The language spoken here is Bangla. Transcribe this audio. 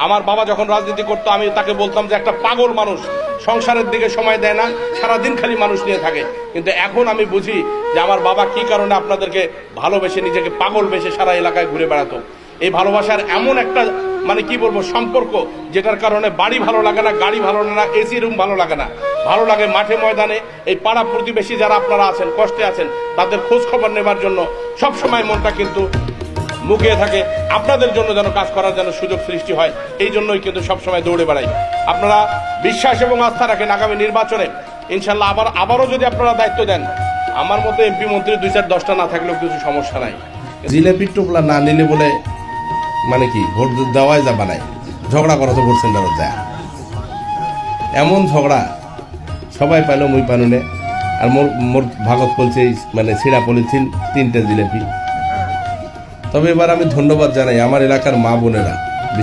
আমার বাবা যখন রাজনীতি করতো আমি তাকে বলতাম যে একটা পাগল মানুষ, সংসারের দিকে সময় দেয় না, সারাদিন খালি মানুষ নিয়ে থাকে। কিন্তু এখন আমি বুঝি যে আমার বাবা কি কারণে আপনাদেরকে ভালোবেসে নিজেকে পাগল বেসে সারা এলাকায় ঘুরে বেড়াতো। এই ভালোবাসার এমন একটা মানে কি বলবো সম্পর্ক, যেটার কারণে বাড়ি ভালো লাগে না, গাড়ি ভালো লাগে না, এসি রুম ভালো লাগে না, ভালো লাগে মাঠে ময়দানে এই পাড়া প্রতিবেশী যারা আপনারা আছেন, কষ্টে আছেন, তাদের খোঁজ খবর নেবার জন্য সব সময় মনটা কিন্তু মুখিয়ে থাকে। আপনাদের জন্য যেন কাজ করার যেন সুযোগ সৃষ্টি হয়, এই জন্যই কিন্তু সবসময় দৌড়ে বেড়াই। আপনারা বিশ্বাস এবং আস্থা রাখেন আগামী নির্বাচনে ইনশাল্লাহ আবারও যদি আপনারা দায়িত্ব দেন, আমার মতো এমপি মন্ত্রী 2-4-10টা না থাকলেও কিছু সমস্যা নাই। জিলেপি টোপলা না নিলে বলে মানে কি ভোট দেওয়াই যা বানায়, ঝগড়া করা তো ভোট সেন্টারত যায়, এমন ঝগড়া সবাই পাইলো মুই পানুনে। আর মোর ভাগত বলছে মানে ছিঁড়া পলিথিন 3টে জিলেপি। তবে এবার আমি ধন্যবাদ জানাই আমার এলাকার মা বোনেরা,